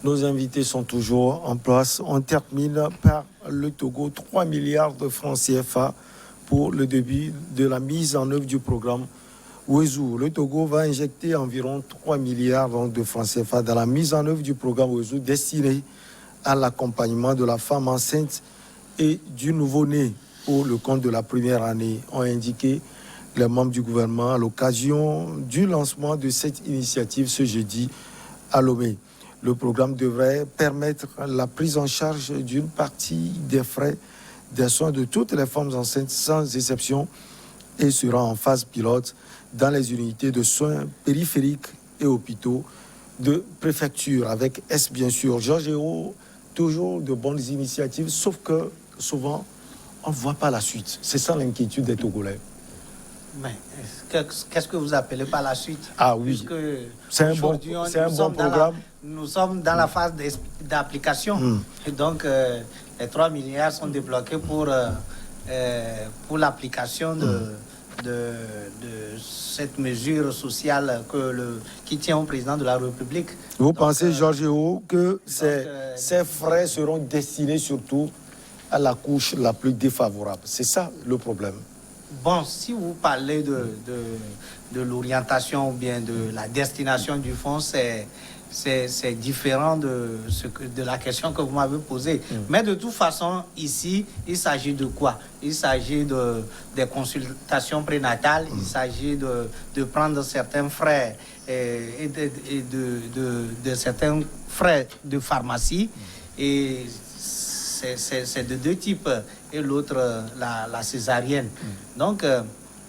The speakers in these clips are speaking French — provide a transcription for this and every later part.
Nos invités sont toujours en place. On termine par le Togo, 3 milliards de francs CFA pour le début de la mise en œuvre du programme Wezu. Le Togo va injecter environ 3 milliards de francs CFA dans la mise en œuvre du programme Wezu destiné à l'accompagnement de la femme enceinte et du nouveau-né pour le compte de la première année, ont indiqué les membres du gouvernement à l'occasion du lancement de cette initiative ce jeudi à Lomé. Le programme devrait permettre la prise en charge d'une partie des frais des soins de toutes les femmes enceintes sans exception et sera en phase pilote dans les unités de soins périphériques et hôpitaux de préfecture avec S bien sûr. Georges Hérault, toujours de bonnes initiatives, sauf que souvent on ne voit pas la suite. C'est ça l'inquiétude des Togolais. Mais qu'est-ce que vous appelez par la suite? Ah oui, c'est un bon programme. Nous sommes dans la phase d'application. Et donc, les 3 milliards sont débloqués pour l'application de cette mesure sociale qui tient au président de la République. Vous pensez, Georges Hérault, que ces frais seront destinés surtout à la couche la plus défavorable? C'est ça le problème. Bon, si vous parlez de l'orientation ou bien de la destination du fonds, c'est différent de la question que vous m'avez posée. Mais de toute façon, ici, il s'agit de quoi? Il s'agit des consultations prénatales, il s'agit de prendre certains frais et de certains frais de pharmacie. Et c'est de deux types, et l'autre, la césarienne. Donc,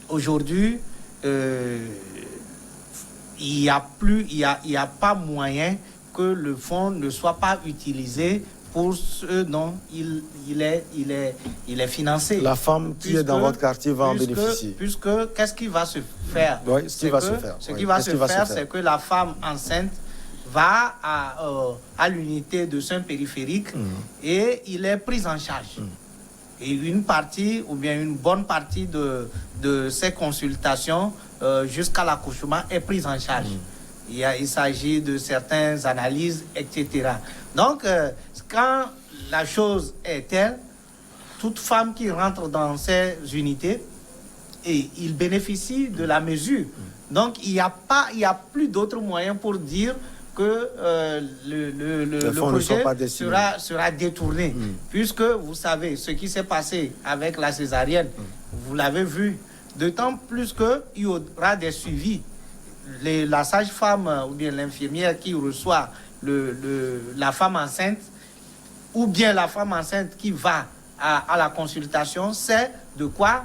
aujourd'hui, il n'y a pas moyen que le fonds ne soit pas utilisé pour ceux dont il est financé. La femme qui est dans votre quartier va en bénéficier. Puisque, qu'est-ce qui va se faire? Oui, ce qui va se faire. Ce qui va se faire, c'est que la femme enceinte va à l'unité de soins périphériques et il est pris en charge. Et une partie ou bien une bonne partie de ces consultations jusqu'à l'accouchement est prise en charge. Il s'agit de certaines analyses, etc. Donc, quand la chose est telle, toute femme qui rentre dans ces unités, et il bénéficie de la mesure. Donc, il n'y a plus d'autres moyens pour dire que le projet sera détourné. Puisque vous savez ce qui s'est passé avec la césarienne, vous l'avez vu, d'autant plus qu'il y aura des suivis. La sage-femme ou bien l'infirmière qui reçoit la femme enceinte, ou bien la femme enceinte qui va à la consultation, sait de quoi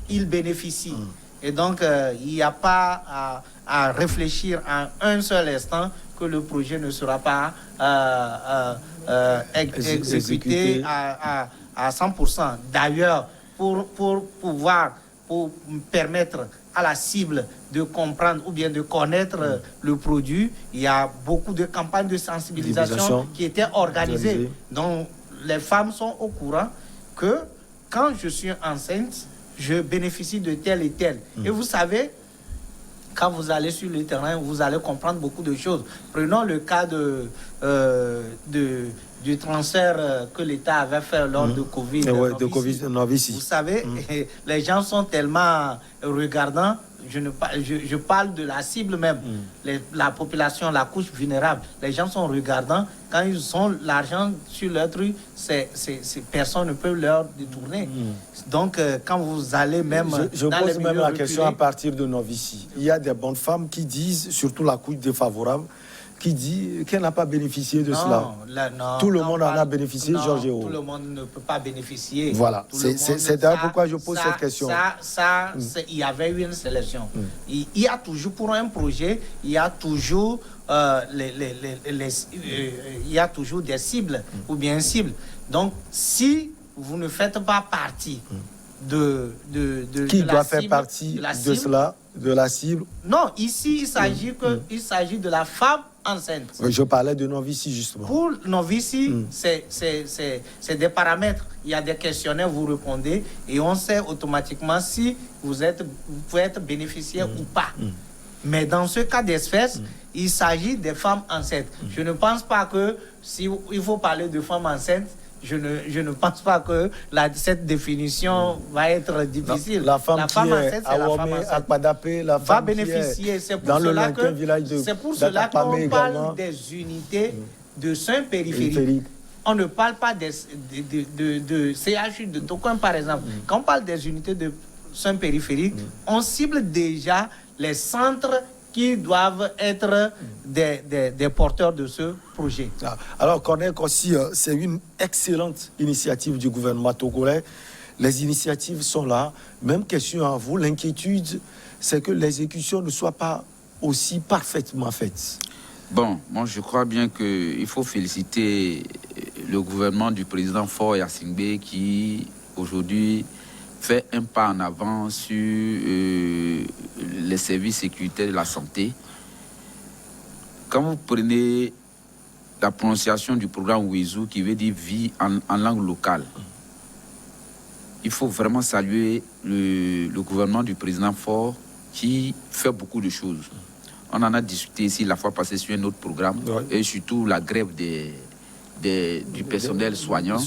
il bénéficie. Et donc, il n'y a pas à réfléchir en un seul instant que le projet ne sera pas exécuté à 100%. D'ailleurs, pour permettre à la cible de comprendre ou bien de connaître le produit, il y a beaucoup de campagnes de sensibilisation qui étaient organisées. Donc, les femmes sont au courant que quand je suis enceinte, je bénéficie de tel et tel. Et vous savez, quand vous allez sur le terrain, vous allez comprendre beaucoup de choses. Prenons le cas du transfert que l'État avait fait lors de Covid. De Covid-19. Vous savez, les gens sont tellement regardants. Je parle de la cible même. La population, la couche vulnérable. Les gens sont regardants. Quand ils ont l'argent sur leur truc, personne ne peut leur détourner. Donc, quand vous allez même... Je pose même la question à partir de Novici. Il y a des bonnes femmes qui disent, surtout la couche défavorable, qui dit qu'elle n'a pas bénéficié de cela. Tout le monde en a bénéficié, Georges Hérault. Tout le monde ne peut pas bénéficier. Voilà, c'est d'ailleurs pourquoi je pose cette question. Il y avait eu une sélection. Il y a toujours, pour un projet, il y a toujours, il y a toujours des cibles ou bien cibles. Donc, si vous ne faites pas partie qui doit faire partie de cela, de la cible? Non, ici, il s'agit de la femme enceinte. Je parlais de Novici, justement. Pour Novici, c'est des paramètres. Il y a des questionnaires, vous répondez, et on sait automatiquement si vous pouvez être bénéficiaire ou pas. Mais dans ce cas d'espèce, il s'agit des femmes enceintes. Je ne pense pas que, si il faut parler de femmes enceintes, je ne pense pas que cette définition va être difficile. La femme qui est à Womé, à Kpadapé, la femme va bénéficier. C'est dans le lointain village de c'est pour cela qu'on parle des unités de soins périphériques. On ne parle pas de CHU de Tokoin, par exemple. Quand on parle des unités de soins périphériques, on cible déjà les centres qui doivent être des porteurs de ce projet. Alors, Corneille Kossi, c'est une excellente initiative du gouvernement togolais. Les initiatives sont là. Même question à vous, l'inquiétude, c'est que l'exécution ne soit pas aussi parfaitement faite. Bon, moi je crois bien qu'il faut féliciter le gouvernement du président Faure Gnassingbé qui, aujourd'hui, fait un pas en avant sur les services sécuritaires de la santé. Quand vous prenez la prononciation du programme Wezu, qui veut dire vie en langue locale, il faut vraiment saluer le gouvernement du président Faure qui fait beaucoup de choses. On en a discuté ici la fois passée sur un autre programme, et surtout la grève du personnel soignant.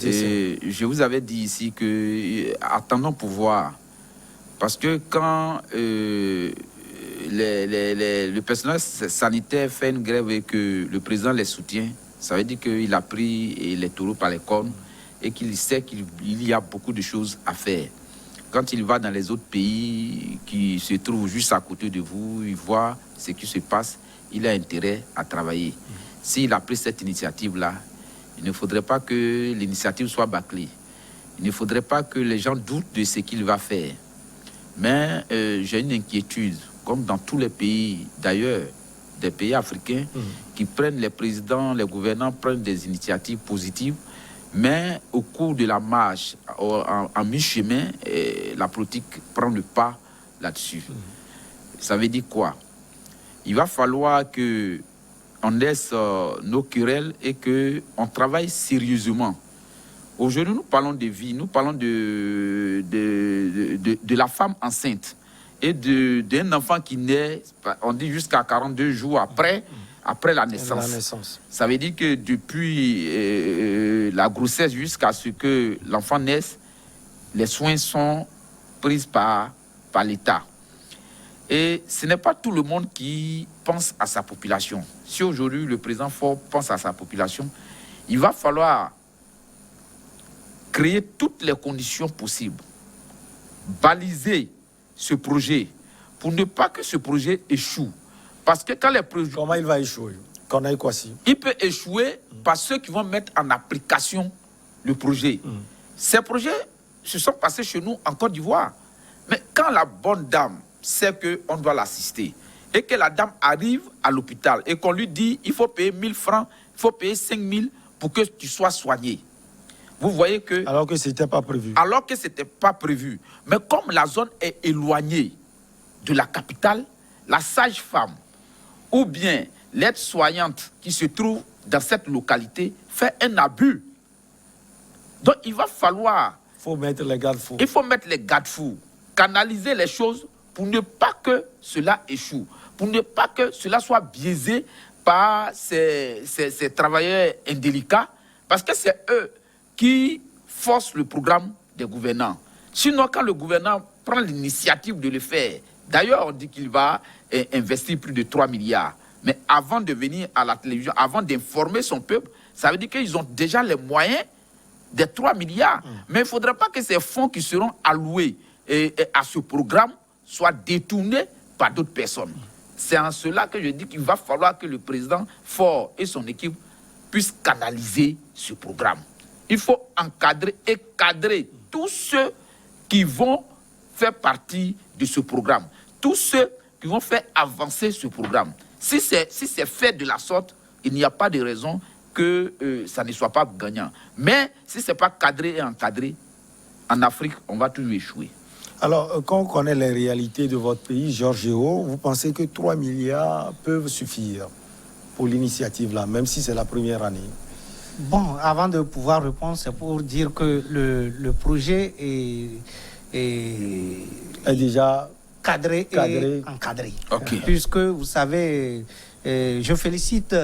Et je vous avais dit ici que attendons pour voir, parce que quand le personnel sanitaire fait une grève et que le président les soutient, ça veut dire qu'il a pris les taureaux par les cornes et qu'il sait qu'il y a beaucoup de choses à faire. Quand il va dans les autres pays qui se trouvent juste à côté de vous, il voit ce qui se passe, il a intérêt à travailler. S'il a pris cette initiative-là, il ne faudrait pas que l'initiative soit bâclée. Il ne faudrait pas que les gens doutent de ce qu'il va faire. Mais j'ai une inquiétude, comme dans tous les pays, d'ailleurs, des pays africains, qui prennent les présidents, les gouvernants prennent des initiatives positives, mais au cours de la marche, en mi-chemin, la politique prend le pas là-dessus. Ça veut dire quoi? Il va falloir que on laisse nos querelles et qu'on travaille sérieusement. Aujourd'hui, nous parlons de vie, nous parlons de la femme enceinte et d'un enfant qui naît, on dit jusqu'à 42 jours après la naissance. Ça veut dire que depuis la grossesse jusqu'à ce que l'enfant naisse, les soins sont pris par l'État. Et ce n'est pas tout le monde qui pense à sa population. Si aujourd'hui le président Faure pense à sa population, il va falloir créer toutes les conditions possibles, baliser ce projet pour ne pas que ce projet échoue. Parce que quand les projets... Comment il va échouer? Il peut échouer par ceux qui vont mettre en application le projet. Ces projets se sont passés chez nous en Côte d'Ivoire. Mais quand la bonne dame sait qu'on doit l'assister et que la dame arrive à l'hôpital et qu'on lui dit il faut payer 1000 francs, il faut payer 5000 pour que tu sois soigné. Vous voyez que... Alors que ce n'était pas prévu. Alors que ce n'était pas prévu. Mais comme la zone est éloignée de la capitale, la sage-femme ou bien l'aide-soignante qui se trouve dans cette localité fait un abus. Donc il va falloir... Il faut mettre les garde-fous. Il faut mettre les garde-fous, canaliser les choses pour ne pas que cela échoue, pour ne pas que cela soit biaisé par ces travailleurs indélicats, parce que c'est eux qui forcent le programme des gouvernants. Sinon, quand le gouvernant prend l'initiative de le faire, d'ailleurs, on dit qu'il va investir plus de 3 milliards. Mais avant de venir à la télévision, avant d'informer son peuple, ça veut dire qu'ils ont déjà les moyens des 3 milliards. Mais il ne faudrait pas que ces fonds qui seront alloués à ce programme soient détournés par d'autres personnes. C'est en cela que je dis qu'il va falloir que le président Faure et son équipe puissent canaliser ce programme. Il faut encadrer et cadrer tous ceux qui vont faire partie de ce programme. Tous ceux qui vont faire avancer ce programme. Si c'est fait de la sorte, il n'y a pas de raison que ça ne soit pas gagnant. Mais si ce n'est pas cadré et encadré, en Afrique, on va toujours échouer. Alors, quand on connaît les réalités de votre pays, Georges-Géo, vous pensez que 3 milliards peuvent suffire pour l'initiative là, même si c'est la première année? Bon, avant de pouvoir répondre, c'est pour dire que le projet est déjà cadré et encadré. Puisque, vous savez, je félicite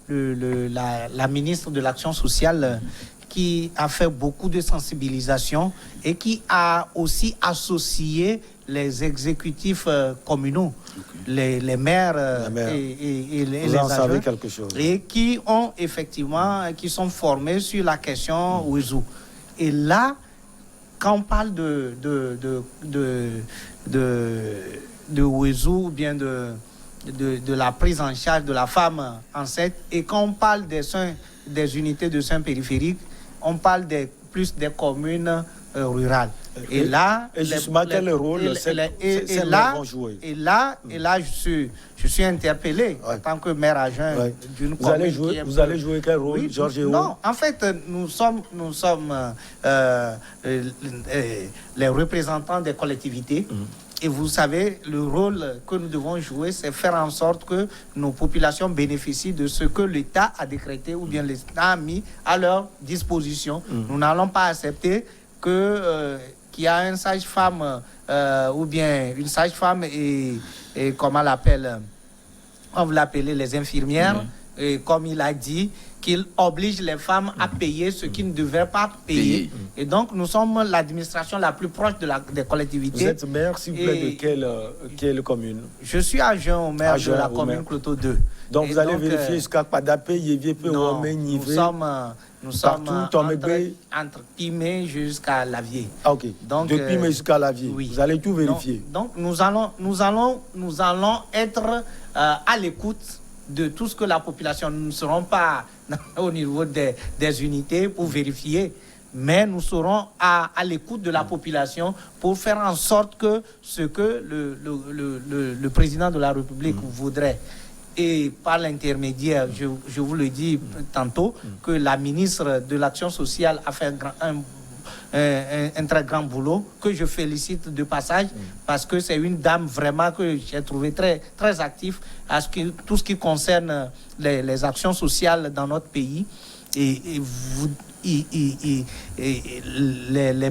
la ministre de l'Action sociale qui a fait beaucoup de sensibilisation et qui a aussi associé les exécutifs communaux, les maires et les agents, quelque chose. Et qui ont effectivement, qui sont formés sur la question Wezou. Et là, quand on parle de Wezou, ou bien de la prise en charge de la femme enceinte, et quand on parle des unités de soins périphériques, on parle plus des communes rurales. Et là, justement, quel rôle vont jouer? Et là, je suis interpellé en tant que maire adjoint d'une commune. Vous allez jouer quel rôle, Georges? Non, en fait, nous sommes les représentants des collectivités. Et vous savez, le rôle que nous devons jouer, c'est faire en sorte que nos populations bénéficient de ce que l'État a décrété ou bien l'État a mis à leur disposition. Nous n'allons pas accepter qu'il y a une sage-femme ou bien une sage-femme et comment on va l'appeler les infirmières, et comme il a dit, qu'il oblige les femmes à payer ce qu'ils ne devaient pas payer. Et donc, nous sommes l'administration la plus proche des collectivités. Vous êtes maire, s'il vous plaît, de quelle commune? Je suis adjoint au maire de la commune Cloto 2. Donc, vous allez vérifier jusqu'à Padapé, Yéviépé, Ouamé, Nivé. Nous sommes entre Pimé jusqu'à Lavier. Ah, ok. Donc, de Pimé jusqu'à Lavier. Oui. Vous allez tout vérifier. Donc, nous allons être à l'écoute de tout ce que la population. Nous ne serons pas au niveau des unités pour vérifier, mais nous serons à l'écoute de la population pour faire en sorte que ce que le président de la République voudrait, et par l'intermédiaire, je vous le dis tantôt, que la ministre de l'Action sociale a fait un très grand boulot, que je félicite de passage, parce que c'est une dame vraiment que j'ai trouvé très, très active à tout ce qui concerne les actions sociales dans notre pays. Et les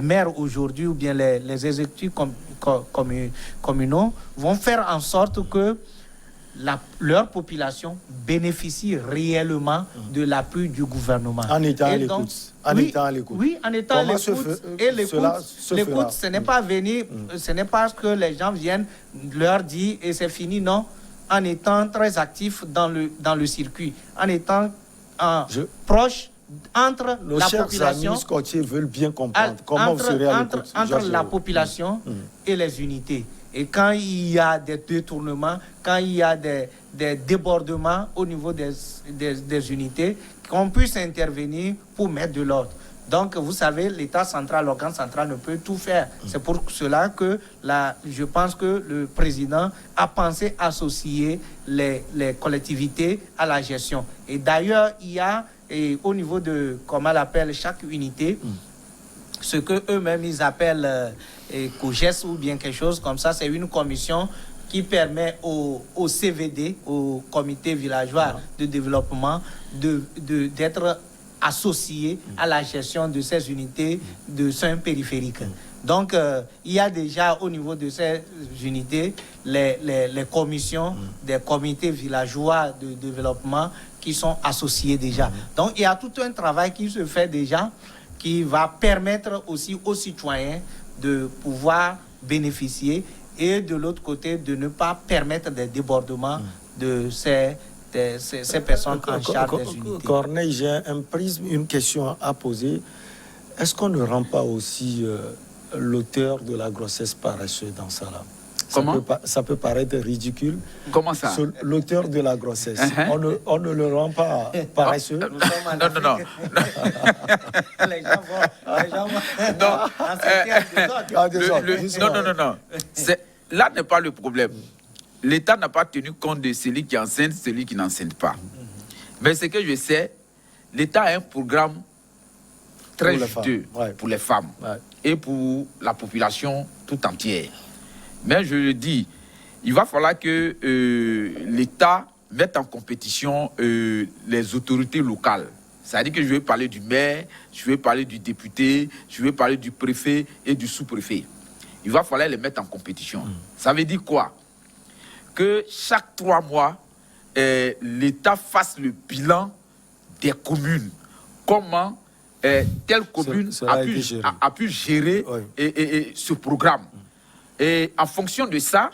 maires aujourd'hui, ou bien les exécutifs communaux vont faire en sorte que leur population bénéficie réellement de l'appui du gouvernement. En étant à l'écoute. Oui, en étant à l'écoute. Et l'écoute, ce n'est pas venir, ce n'est pas que les gens viennent leur dire et c'est fini, non. En étant très actif dans le circuit, en étant proche entre nos la chers population. Amis scottiers veulent bien comprendre comment vous serez à l'écoute. Entre la population et les unités. Et quand il y a des détournements, quand il y a des débordements au niveau des unités, qu'on puisse intervenir pour mettre de l'ordre. Donc, vous savez, l'État central, l'organe central ne peut tout faire. C'est pour cela que je pense que le président a pensé associer les collectivités à la gestion. Et d'ailleurs, il y a, au niveau de, comment on l'appelle, chaque unité, ce que eux-mêmes ils appellent COGES ou bien quelque chose comme ça, c'est une commission qui permet au CVD, au comité villageois de développement, d'être associé à la gestion de ces unités de soins périphériques. Donc, il y a déjà au niveau de ces unités les commissions des comités villageois de développement qui sont associés déjà. Donc, il y a tout un travail qui se fait déjà, qui va permettre aussi aux citoyens de pouvoir bénéficier et de l'autre côté de ne pas permettre des débordements de ces personnes en charge des unités. Corneille, j'ai une question à poser. Est-ce qu'on ne rend pas aussi l'auteur de la grossesse paresseux dans ça là? Comment? Ça peut paraître ridicule. Comment ça? L'auteur de la grossesse, on ne le rend pas paresseux. Non. Les gens vont Non. Là n'est pas le problème. L'État n'a pas tenu compte de celui qui enseigne, celui qui n'enseigne pas. Mais ce que je sais, l'État a un programme très juteux pour les femmes et pour la population tout entière. Mais je le dis, il va falloir que l'État mette en compétition les autorités locales. C'est-à-dire que je vais parler du maire, je vais parler du député, je vais parler du préfet et du sous-préfet. il va falloir les mettre en compétition. Ça veut dire quoi? Que chaque 3 mois, l'État fasse le bilan des communes. Comment telle commune a pu gérer ce programme. Et en fonction de ça,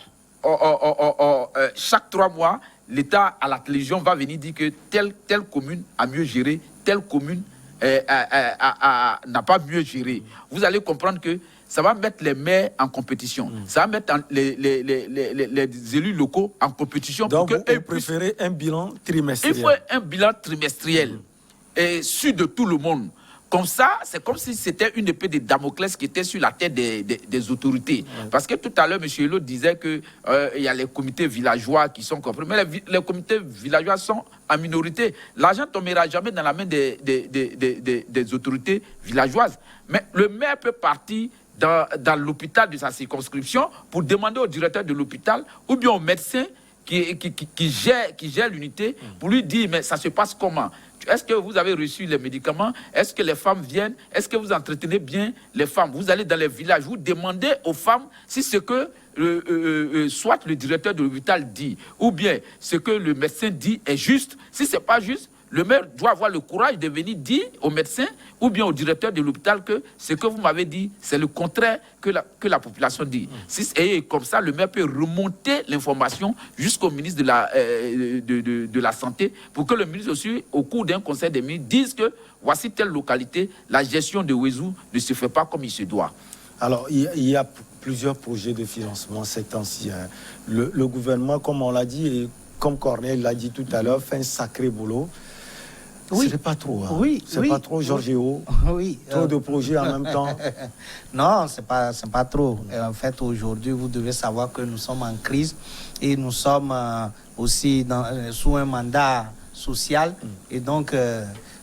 chaque 3 mois, l'État à la télévision va venir dire que telle commune a mieux géré, telle commune n'a pas mieux géré. Vous allez comprendre que ça va mettre les maires en compétition. Ça va mettre les élus locaux en compétition. Donc, vous préférez un bilan trimestriel. Il faut un bilan trimestriel et sûr de tout le monde. Comme ça, c'est comme si c'était une épée de Damoclès qui était sur la tête des autorités. Parce que tout à l'heure, M. Hulot disait qu'il y a les comités villageois qui sont compris. Mais les comités villageois sont en minorité. L'argent ne tombera jamais dans la main des autorités villageoises. Mais le maire peut partir dans l'hôpital de sa circonscription pour demander au directeur de l'hôpital ou bien au médecin qui gère l'unité pour lui dire, mais ça se passe comment? Est-ce que vous avez reçu les médicaments? Est-ce que les femmes viennent? Est-ce que vous entretenez bien les femmes? Vous allez dans les villages, vous demandez aux femmes si ce que soit le directeur de l'hôpital dit ou bien ce que le médecin dit est juste. Si ce n'est pas juste, le maire doit avoir le courage de venir dire au médecin ou bien au directeur de l'hôpital que ce que vous m'avez dit, c'est le contraire que la population dit. Et comme ça, le maire peut remonter l'information jusqu'au ministre de la Santé pour que le ministre aussi, au cours d'un conseil des ministres, dise que voici telle localité, la gestion de Wezou ne se fait pas comme il se doit. Alors, il y a plusieurs projets de financement ces temps-ci. Le gouvernement, comme on l'a dit, et comme Corneille l'a dit tout à l'heure, fait un sacré boulot. Oui. Ce n'est pas trop. Hein. Oui, c'est pas trop, Georgio. Oui. Trop de projets en même temps. Non, c'est pas trop. Et en fait, aujourd'hui, vous devez savoir que nous sommes en crise et nous sommes aussi sous un mandat social. Et donc,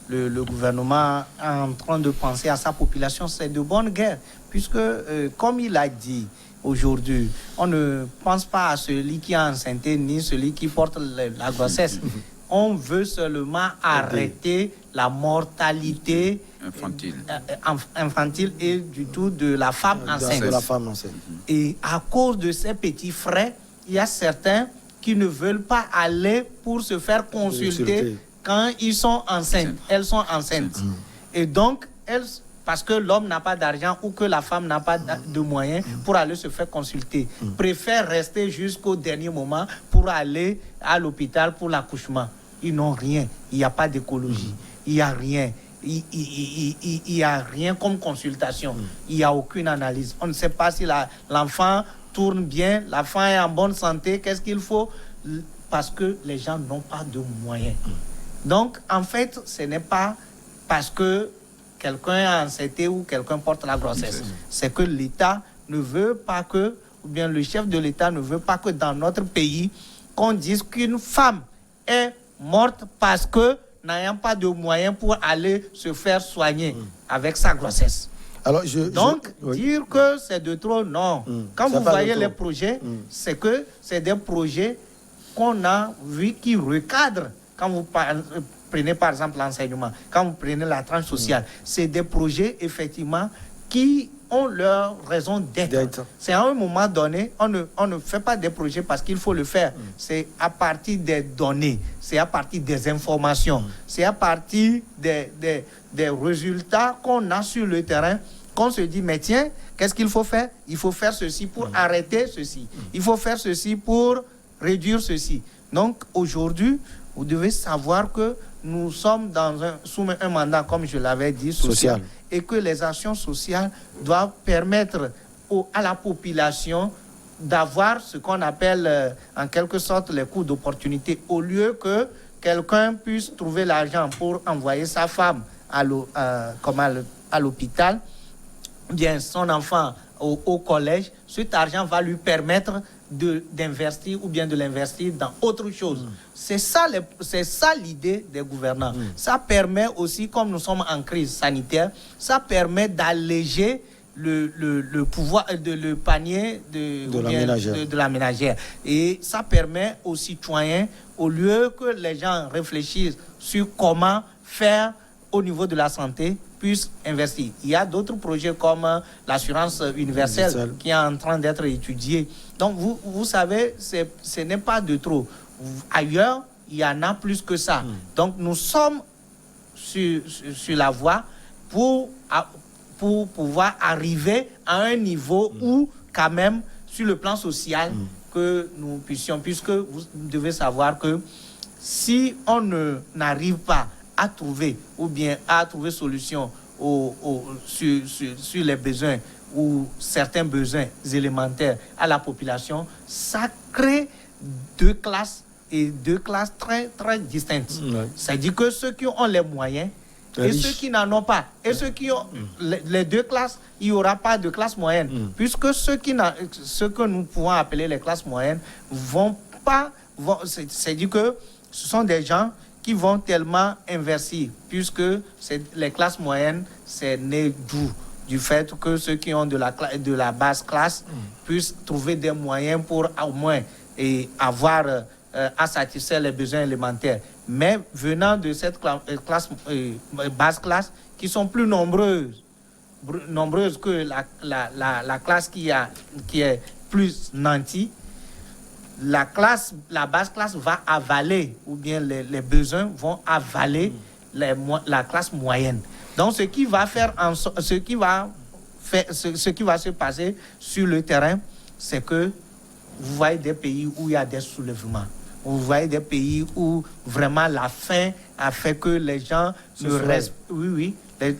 le gouvernement est en train de penser à sa population. C'est de bonne guerre. Puisque, comme il a dit aujourd'hui, on ne pense pas à celui qui est enceinte ni celui qui porte la grossesse. On veut seulement arrêter la mortalité infantile et du tout de la femme enceinte. Et à cause de ces petits frais, il y a certains qui ne veulent pas aller pour se faire consulter quand ils sont enceintes. Elles sont enceintes. Et donc, parce que l'homme n'a pas d'argent ou que la femme n'a pas de moyens pour aller se faire consulter, préfèrent rester jusqu'au dernier moment pour aller à l'hôpital pour l'accouchement. Ils n'ont rien. Il n'y a pas d'écologie. Il n'y a rien. Il n'y a rien comme consultation. Il n'y a aucune analyse. On ne sait pas si l'enfant tourne bien, l'enfant est en bonne santé, qu'est-ce qu'il faut? Parce que les gens n'ont pas de moyens. Donc, en fait, ce n'est pas parce que quelqu'un est enceinte ou quelqu'un porte la grossesse. C'est que l'État ne veut pas que, ou bien le chef de l'État ne veut pas que dans notre pays, qu'on dise qu'une femme est morte parce que n'ayant pas de moyens pour aller se faire soigner avec sa grossesse. Alors, dire que c'est de trop, non. Quand vous voyez les projets, c'est que c'est des projets qu'on a vu qui recadrent. Quand vous prenez par exemple l'enseignement, quand vous prenez la tranche sociale, c'est des projets effectivement qui ont leur raison d'être. C'est à un moment donné, on ne fait pas des projets parce qu'il faut le faire. C'est à partir des données, c'est à partir des informations, c'est à partir des résultats qu'on a sur le terrain qu'on se dit, mais tiens, qu'est-ce qu'il faut faire? Il faut faire ceci pour arrêter ceci. Il faut faire ceci pour réduire ceci. Donc aujourd'hui, vous devez savoir que nous sommes sous un mandat, comme je l'avais dit, social. Et que les actions sociales doivent permettre à la population d'avoir ce qu'on appelle en quelque sorte les coûts d'opportunité. Au lieu que quelqu'un puisse trouver l'argent pour envoyer sa femme à l'hôpital, bien son enfant au collège, cet argent va lui permettre d'investir ou bien de l'investir dans autre chose. C'est ça l'idée des gouvernants. Ça permet aussi, comme nous sommes en crise sanitaire, ça permet d'alléger le pouvoir, le panier de la ménagère. Et ça permet aux citoyens, au lieu que les gens réfléchissent sur comment faire au niveau de la santé, puissent investir. Il y a d'autres projets comme l'assurance universelle qui est en train d'être étudiée. Donc, vous savez, ce n'est pas de trop. Ailleurs, il y en a plus que ça. Donc, nous sommes sur la voie pour pouvoir arriver à un niveau où, quand même, sur le plan social, que nous puissions, puisque vous devez savoir que si on n'arrive pas à trouver, ou bien à trouver solution sur les besoins ou certains besoins élémentaires à la population, ça crée deux classes très, très distinctes. C'est-à-dire que ceux qui ont les moyens et ceux qui n'en ont pas. Et ceux qui ont les deux classes, il n'y aura pas de classe moyenne. Puisque ceux que nous pouvons appeler les classes moyennes c'est-à-dire que ce sont des gens qui vont tellement investir, puisque les classes moyennes, c'est né du fait que ceux qui ont de la basse classe puissent trouver des moyens pour au moins avoir à satisfaire les besoins élémentaires. Mais venant de cette basse classe, qui sont plus nombreuses que la classe qui est plus nantie, la basse classe va avaler, ou bien les besoins vont avaler la classe moyenne. Donc, ce qui va se passer sur le terrain, c'est que vous voyez des pays où il y a des soulèvements. Vous voyez des pays où vraiment la faim a fait que les gens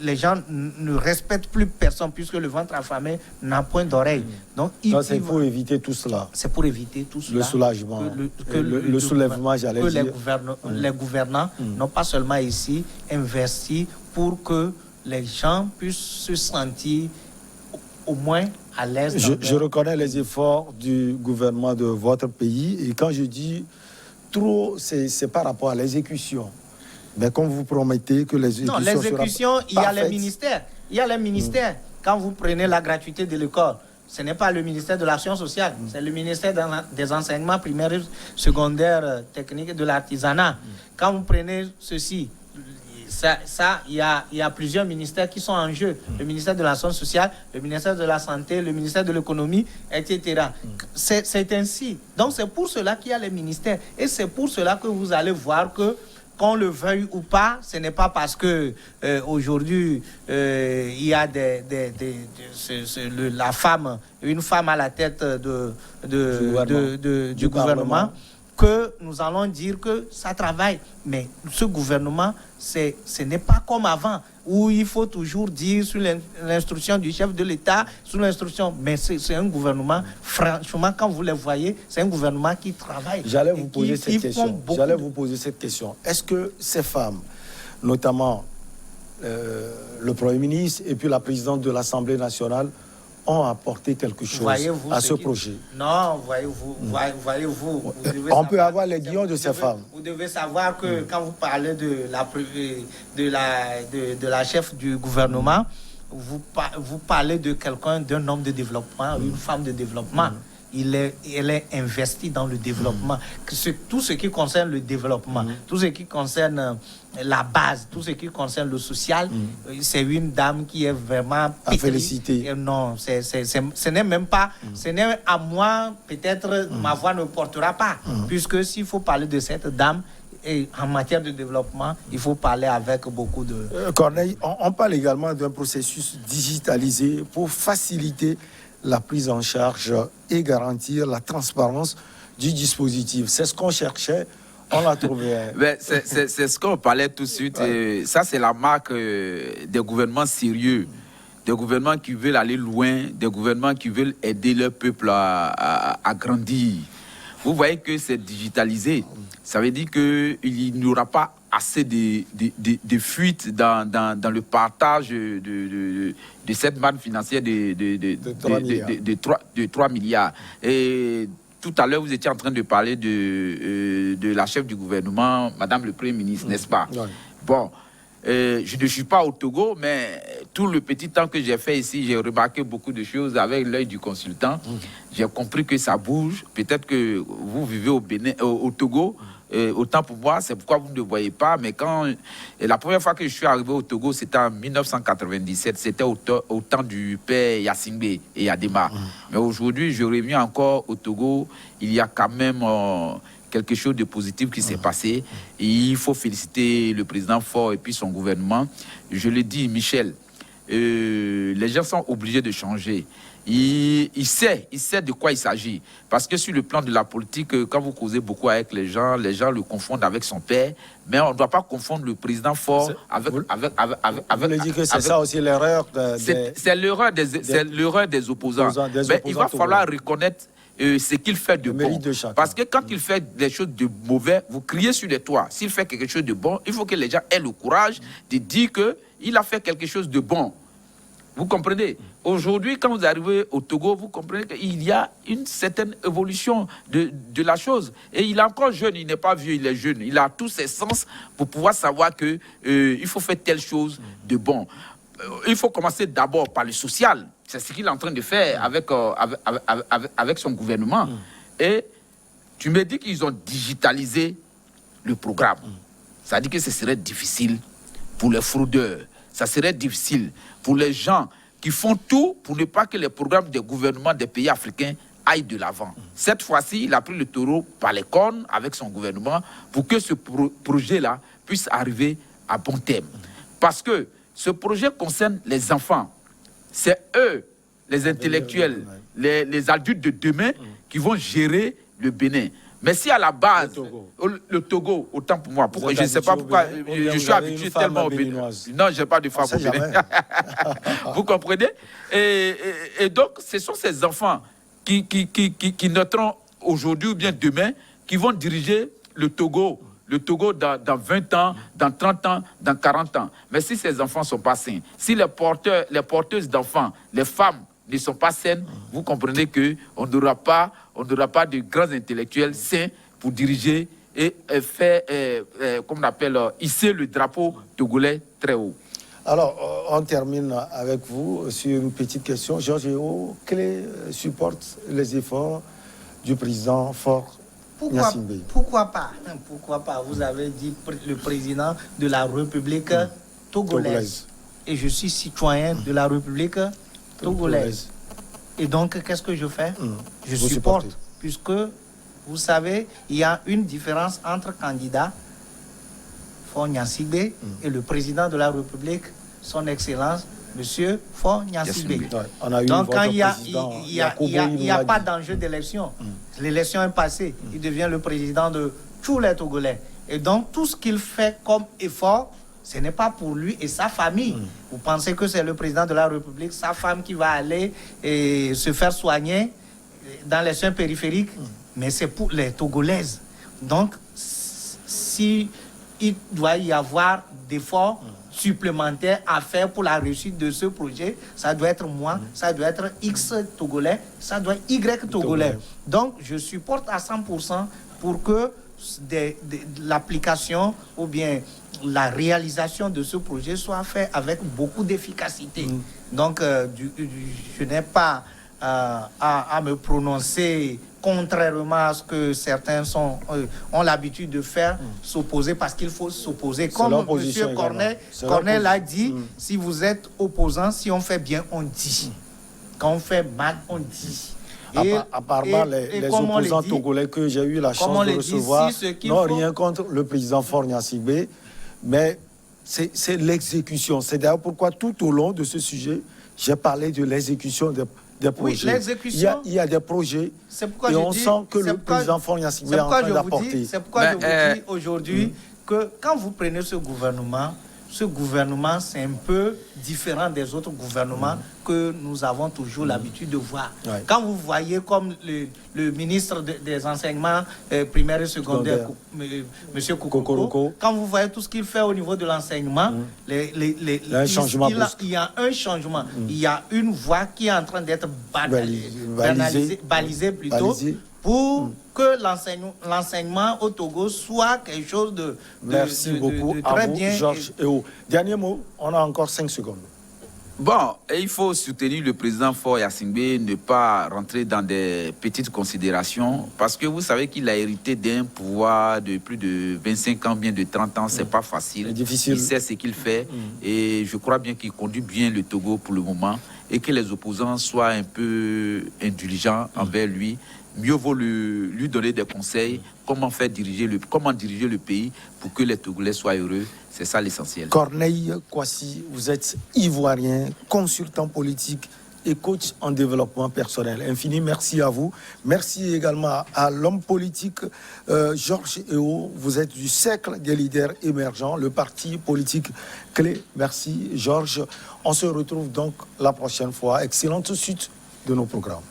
les gens ne respectent plus personne, puisque le ventre affamé n'a point d'oreille. Donc, c'est pour éviter tout cela. C'est pour éviter tout cela. Le soulagement. Le soulèvement, j'allais dire. Les gouvernants n'ont pas seulement ici investi pour que les gens puissent se sentir au moins à l'aise. Je reconnais les efforts du gouvernement de votre pays. Et quand je dis trop, c'est par rapport à l'exécution. Mais comme vous promettez que l'exécution sera parfaite. Non, l'exécution, il y a les ministères. Il y a les ministères. Quand vous prenez la gratuité de l'école, ce n'est pas le ministère de l'Action sociale, c'est le ministère des enseignements primaires, secondaires, techniques et de l'artisanat. Quand vous prenez ceci, il y a plusieurs ministères qui sont en jeu. Le ministère de l'Action sociale, le ministère de la Santé, le ministère de l'Économie, etc. C'est ainsi. Donc c'est pour cela qu'il y a les ministères. Et c'est pour cela que vous allez voir que, qu'on le veuille ou pas, ce n'est pas parce que aujourd'hui il y a une femme à la tête du gouvernement que nous allons dire que ça travaille. Mais ce gouvernement, ce n'est pas comme avant, où il faut toujours dire sous l'instruction du chef de l'État, sous l'instruction. Mais c'est un gouvernement, franchement, quand vous le voyez, c'est un gouvernement qui travaille. J'allais vous poser cette question. Est-ce que ces femmes, notamment le Premier ministre et puis la présidente de l'Assemblée nationale, ont apporté quelque chose à ce projet? Non, voyez-vous. On peut avoir les guillons de ces femmes. Vous devez savoir que quand vous parlez de la chef du gouvernement, vous parlez de quelqu'un, d'un homme de développement, une femme de développement. Elle est investie dans le développement. Tout ce qui concerne le développement, tout ce qui concerne la base, tout ce qui concerne le social, c'est une dame qui est vraiment à féliciter. Non, ce n'est même pas, ce n'est à moi, peut-être ma voix ne portera pas, puisque s'il faut parler de cette dame, et en matière de développement, il faut parler avec beaucoup de... Corneille, on parle également d'un processus digitalisé pour faciliter la prise en charge et garantir la transparence du dispositif. C'est ce qu'on cherchait, on l'a trouvé. C'est ce qu'on parlait tout de suite. Ouais. Ça, c'est la marque des gouvernements sérieux, des gouvernements qui veulent aller loin, des gouvernements qui veulent aider leur peuple à grandir. Vous voyez que c'est digitalisé. Ça veut dire qu'il n'y aura pas assez de fuites dans le partage de cette manne financière de 3 milliards. Et tout à l'heure, vous étiez en train de parler de la chef du gouvernement, Madame le Premier ministre, n'est-ce pas? Oui. Bon, je ne suis pas au Togo, mais tout le petit temps que j'ai fait ici, j'ai remarqué beaucoup de choses avec l'œil du consultant. J'ai compris que ça bouge. Peut-être que vous vivez au Togo. autant pour moi, c'est pourquoi vous ne le voyez pas. Mais la première fois que je suis arrivé au Togo, c'était en 1997. C'était au temps du père Yassingbe et Yadema. Mais aujourd'hui, je reviens encore au Togo. Il y a quand même quelque chose de positif qui s'est passé. Et il faut féliciter le président Faure et puis son gouvernement. Je le dis, Michel, les gens sont obligés de changer. Il sait de quoi il s'agit. Parce que sur le plan de la politique, quand vous causez beaucoup avec les gens le confondent avec son père. Mais on ne doit pas confondre le président Faure avec... Vous voulez dire que c'est ça aussi l'erreur c'est l'erreur des opposants. Mais il va falloir reconnaître ce qu'il fait de bon. Parce que quand il fait des choses de mauvais, vous criez sur les toits. S'il fait quelque chose de bon, il faut que les gens aient le courage de dire qu'il a fait quelque chose de bon. Vous comprenez? Aujourd'hui, quand vous arrivez au Togo, vous comprenez qu'il y a une certaine évolution de la chose. Et il est encore jeune, il n'est pas vieux, il est jeune. Il a tous ses sens pour pouvoir savoir qu'il faut faire telle chose de bon. Il faut commencer d'abord par le social. C'est ce qu'il est en train de faire avec son gouvernement. Et tu me dis qu'ils ont digitalisé le programme. Ça dit que ce serait difficile pour les fraudeurs. Ça serait difficile pour les gens qui font tout pour ne pas que les programmes des gouvernements des pays africains aillent de l'avant. Cette fois-ci, il a pris le taureau par les cornes avec son gouvernement pour que ce projet-là puisse arriver à bon terme. Parce que ce projet concerne les enfants. C'est eux, les intellectuels, les adultes de demain qui vont gérer le Bénin. Mais si à la base, le Togo, autant pour moi, pourquoi, je ne sais pas pourquoi, je suis habitué tellement au Bénin. Non, je n'ai pas de femme au Bénin. Vous comprenez? Et donc, ce sont ces enfants qui naîtront aujourd'hui ou bien demain, qui vont diriger le Togo dans 20 ans, dans 30 ans, dans 40 ans. Mais si ces enfants ne sont pas sains, si les porteuses d'enfants, les femmes ne sont pas saines, vous comprenez qu'on n'aura pas de grands intellectuels sains pour diriger et faire, comme on appelle, hisser le drapeau togolais très haut. Alors, on termine avec vous sur une petite question. Georges Eo, quel supporte les efforts du président Faure Gnassingbé? Pourquoi pas? Vous avez dit le président de la République togolaise. Et je suis citoyen de la République togolaise. Et donc, qu'est-ce que je fais? Je supporte, puisque, vous savez, il y a une différence entre candidat Faure Gnassingbé et le président de la République, son Excellence, Monsieur Faure Gnassingbé. Donc, quand il n'y a pas d'enjeu d'élection, l'élection est passée, il devient le président de tous les Togolais. Et donc, tout ce qu'il fait comme effort, ce n'est pas pour lui et sa famille. Vous pensez que c'est le président de la République, sa femme qui va aller et se faire soigner dans les soins périphériques, mais c'est pour les Togolaises. Donc, si il doit y avoir d'efforts supplémentaires à faire pour la réussite de ce projet, ça doit être moi, ça doit être X Togolais, ça doit être Y Togolais. Donc, je supporte à 100% pour que l'application ou bien la réalisation de ce projet soit faite avec beaucoup d'efficacité. Donc, je n'ai pas à me prononcer contrairement à ce que certains ont l'habitude de faire, s'opposer parce qu'il faut s'opposer. Comme M. Corneille l'a dit, si vous êtes opposant, si on fait bien, on dit. Quand on fait mal, on dit. Apparemment, les opposants togolais que j'ai eu la chance de recevoir n'ont rien contre le président Faure Gnassingbé, mais c'est l'exécution. C'est d'ailleurs pourquoi tout au long de ce sujet, j'ai parlé de l'exécution des projets. Oui, l'exécution. Il y a des projets et on sent que le président Faure Gnassingbé est en train d'apporter. C'est pourquoi je vous dis aujourd'hui que quand vous prenez ce gouvernement, c'est un peu différent des autres gouvernements que nous avons toujours l'habitude de voir. Quand vous voyez comme le ministre des enseignements primaires et secondaires, M. Kokoroko, quand vous voyez tout ce qu'il fait au niveau de l'enseignement, il y a un changement. Il y a une voie qui est en train d'être balisée plutôt, pour que l'enseignement au Togo soit quelque chose de Merci beaucoup très bien. Georges Eo. Dernier mot, on a encore 5 secondes. Bon, et il faut soutenir le président Faure Gnassingbé, ne pas rentrer dans des petites considérations, parce que vous savez qu'il a hérité d'un pouvoir de plus de 25 ans, bien de 30 ans, c'est pas facile. C'est difficile. Il sait ce qu'il fait, et je crois bien qu'il conduit bien le Togo pour le moment, et que les opposants soient un peu indulgents envers lui. Mieux vaut lui donner des conseils, comment diriger le pays pour que les Togolais soient heureux. C'est ça l'essentiel. Corneille Kwasi, vous êtes ivoirien, consultant politique et coach en développement personnel. Infini merci à vous. Merci également à l'homme politique Georges Eo. Vous êtes du cercle des leaders émergents, le parti politique clé. Merci Georges. On se retrouve donc la prochaine fois. Excellente suite de nos programmes.